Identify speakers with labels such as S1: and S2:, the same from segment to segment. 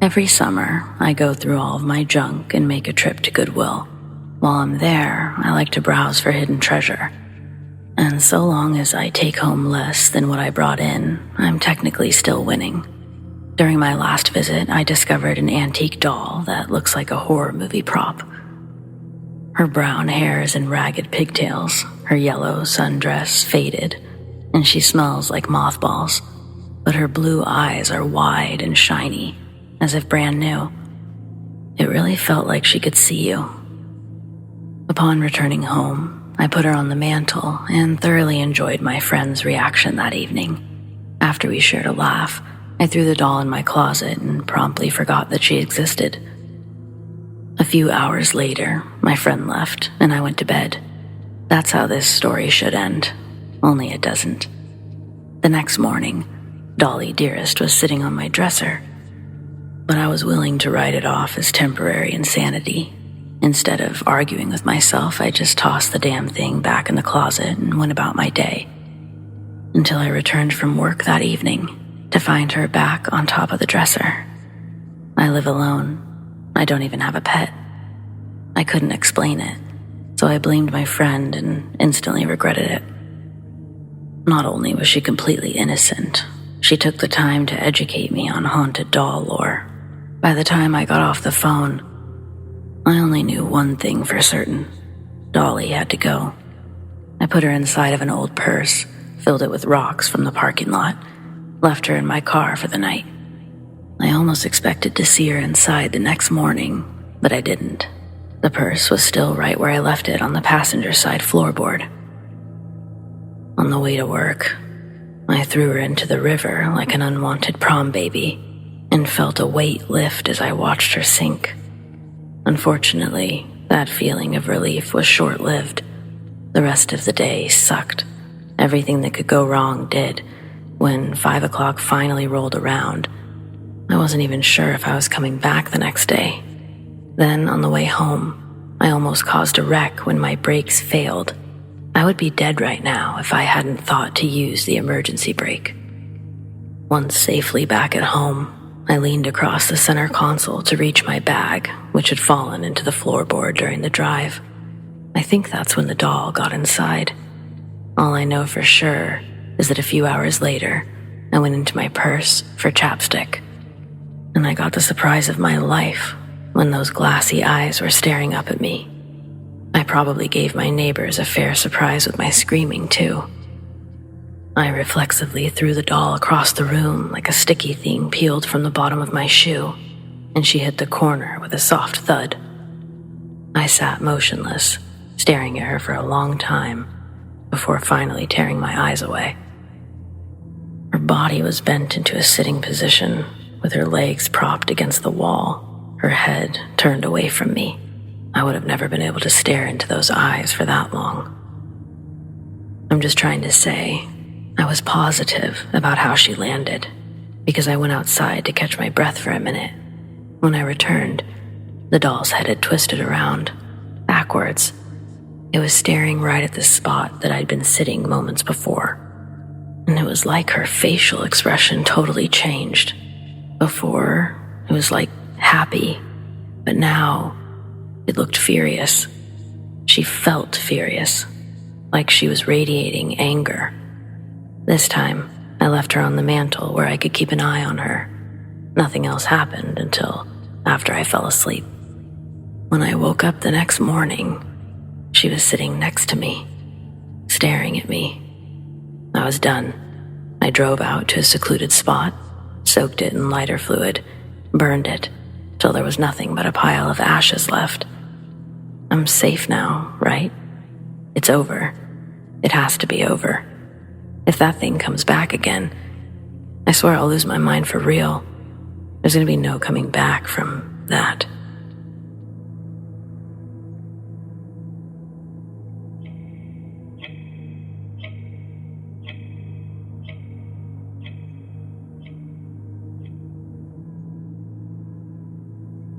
S1: Every summer, I go through all of my junk and make a trip to Goodwill. While I'm there, I like to browse for hidden treasure. And so long as I take home less than what I brought in, I'm technically still winning. During my last visit, I discovered an antique doll that looks like a horror movie prop. Her brown hair is in ragged pigtails, her yellow sundress faded, and she smells like mothballs, but her blue eyes are wide and shiny, as if brand new. It really felt like she could see you. Upon returning home, I put her on the mantle and thoroughly enjoyed my friend's reaction that evening. After we shared a laugh, I threw the doll in my closet and promptly forgot that she existed. A few hours later, my friend left and I went to bed. That's how this story should end, only it doesn't. The next morning, Dolly Dearest was sitting on my dresser, but I was willing to write it off as temporary insanity. Instead of arguing with myself, I just tossed the damn thing back in the closet and went about my day. Until I returned from work that evening to find her back on top of the dresser. I live alone. I don't even have a pet. I couldn't explain it, so I blamed my friend and instantly regretted it. Not only was she completely innocent, she took the time to educate me on haunted doll lore. By the time I got off the phone, I only knew one thing for certain. Dolly had to go. I put her inside of an old purse, filled it with rocks from the parking lot, left her in my car for the night. I almost expected to see her inside the next morning, but I didn't. The purse was still right where I left it on the passenger side floorboard. On the way to work, I threw her into the river like an unwanted prom baby and felt a weight lift as I watched her sink. Unfortunately, that feeling of relief was short-lived. The rest of the day sucked. Everything that could go wrong did. When 5 o'clock finally rolled around, I wasn't even sure if I was coming back the next day. Then, on the way home, I almost caused a wreck when my brakes failed. I would be dead right now if I hadn't thought to use the emergency brake. Once safely back at home, I leaned across the center console to reach my bag, which had fallen into the floorboard during the drive. I think that's when the doll got inside. All I know for sure is that a few hours later, I went into my purse for chapstick. And I got the surprise of my life when those glassy eyes were staring up at me. I probably gave my neighbors a fair surprise with my screaming, too. I reflexively threw the doll across the room like a sticky thing peeled from the bottom of my shoe, and she hit the corner with a soft thud. I sat motionless, staring at her for a long time, before finally tearing my eyes away. Her body was bent into a sitting position, with her legs propped against the wall, her head turned away from me. I would have never been able to stare into those eyes for that long. I'm just trying to say, I was positive about how she landed, because I went outside to catch my breath for a minute. When I returned, the doll's head had twisted around, backwards. It was staring right at the spot that I'd been sitting moments before, and it was like her facial expression totally changed. Before, it was like happy, but now it looked furious. She felt furious, like she was radiating anger. This time, I left her on the mantle where I could keep an eye on her. Nothing else happened until after I fell asleep. When I woke up the next morning, she was sitting next to me, staring at me. I was done. I drove out to a secluded spot, soaked it in lighter fluid, burned it, till there was nothing but a pile of ashes left. I'm safe now, right? It's over. It has to be over. If that thing comes back again, I swear I'll lose my mind for real. There's going to be no coming back from that.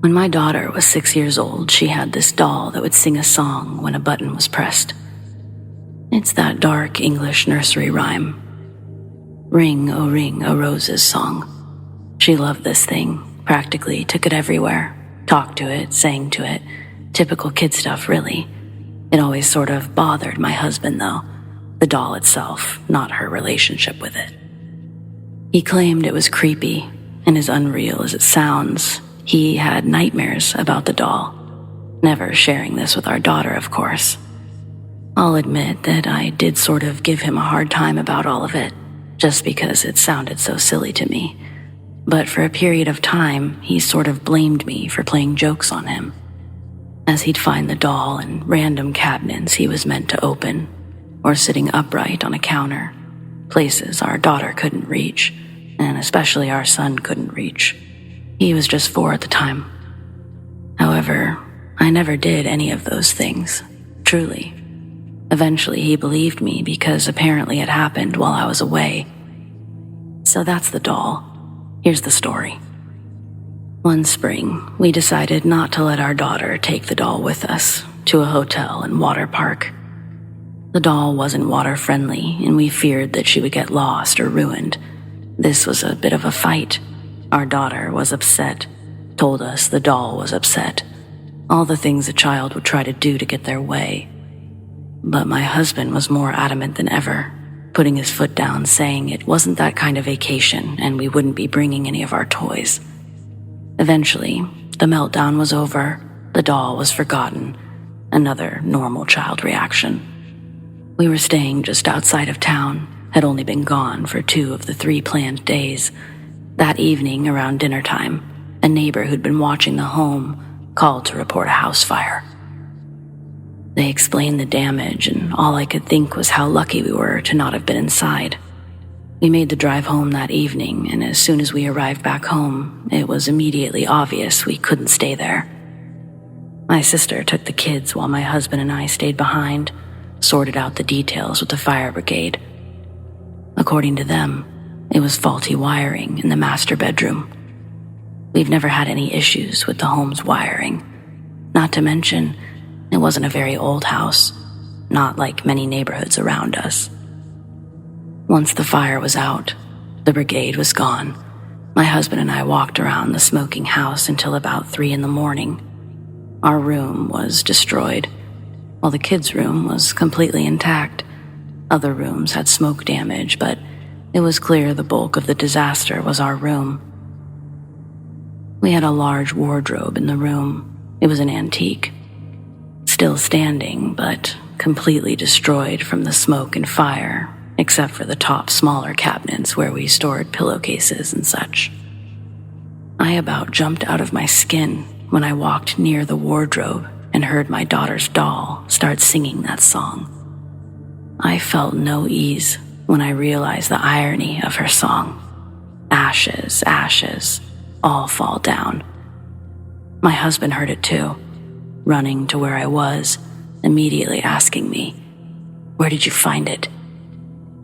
S1: When my daughter was 6 years old, she had this doll that would sing a song when a button was pressed. It's that dark English nursery rhyme. Ring, O Roses song. She loved this thing, practically took it everywhere, talked to it, sang to it, typical kid stuff really. It always sort of bothered my husband though, the doll itself, not her relationship with it. He claimed it was creepy, and as unreal as it sounds, he had nightmares about the doll, never sharing this with our daughter, of course. I'll admit that I did sort of give him a hard time about all of it, just because it sounded so silly to me. But for a period of time, he sort of blamed me for playing jokes on him, as he'd find the doll in random cabinets he was meant to open, or sitting upright on a counter, places our daughter couldn't reach, and especially our son couldn't reach. He was just 4 at the time. However, I never did any of those things, truly. Eventually, he believed me because apparently it happened while I was away. So that's the doll. Here's the story. One spring, we decided not to let our daughter take the doll with us to a hotel and water park. The doll wasn't water-friendly, and we feared that she would get lost or ruined. This was a bit of a fight. Our daughter was upset, told us the doll was upset. All the things a child would try to do to get their way. But my husband was more adamant than ever, putting his foot down, saying it wasn't that kind of vacation and we wouldn't be bringing any of our toys. Eventually, the meltdown was over, the doll was forgotten, another normal child reaction. We were staying just outside of town, had only been gone for 2 of the 3 planned days. That evening, around dinner time, a neighbor who'd been watching the home called to report a house fire. They explained the damage, and all I could think was how lucky we were to not have been inside. We made the drive home that evening, and as soon as we arrived back home, it was immediately obvious we couldn't stay there. My sister took the kids while my husband and I stayed behind, sorted out the details with the fire brigade. According to them, it was faulty wiring in the master bedroom. We've never had any issues with the home's wiring. Not to mention, it wasn't a very old house, not like many neighborhoods around us. Once the fire was out, the brigade was gone. My husband and I walked around the smoking house until about 3 a.m. Our room was destroyed, while the kids' room was completely intact. Other rooms had smoke damage, but it was clear the bulk of the disaster was our room. We had a large wardrobe in the room. It was an antique, still standing, but completely destroyed from the smoke and fire, except for the top smaller cabinets where we stored pillowcases and such. I about jumped out of my skin when I walked near the wardrobe and heard my daughter's doll start singing that song. I felt no ease when I realized the irony of her song. Ashes, ashes, all fall down. My husband heard it too, running to where I was, immediately asking me, "Where did you find it?"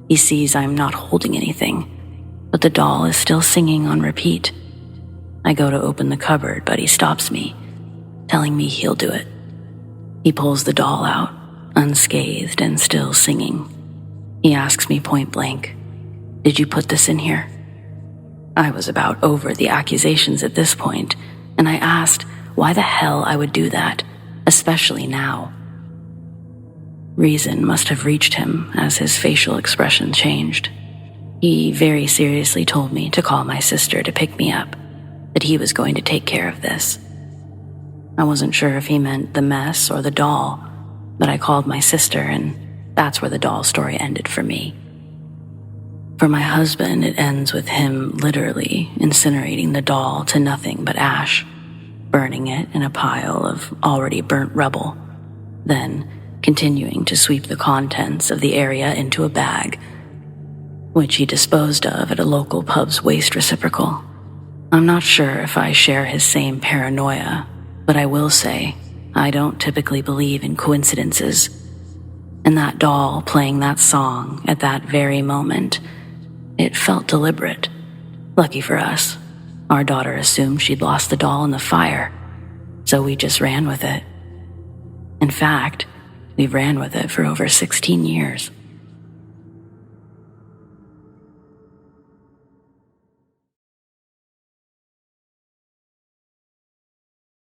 S1: He sees I'm not holding anything, but the doll is still singing on repeat. I go to open the cupboard, but he stops me, telling me he'll do it. He pulls the doll out, unscathed and still singing. He asks me point blank, "Did you put this in here?" I was about over the accusations at this point, and I asked why the hell I would do that, especially now. Reason must have reached him as his facial expression changed. He very seriously told me to call my sister to pick me up, that he was going to take care of this. I wasn't sure if he meant the mess or the doll, but I called my sister, and that's where the doll story ended for me. For my husband, it ends with him literally incinerating the doll to nothing but ash, burning it in a pile of already burnt rubble, then continuing to sweep the contents of the area into a bag, which he disposed of at a local pub's waste reciprocal. I'm not sure if I share his same paranoia, but I will say I don't typically believe in coincidences. And that doll playing that song at that very moment, it felt deliberate. Lucky for us, our daughter assumed she'd lost the doll in the fire, so we just ran with it. In fact, we've ran with it for over 16 years.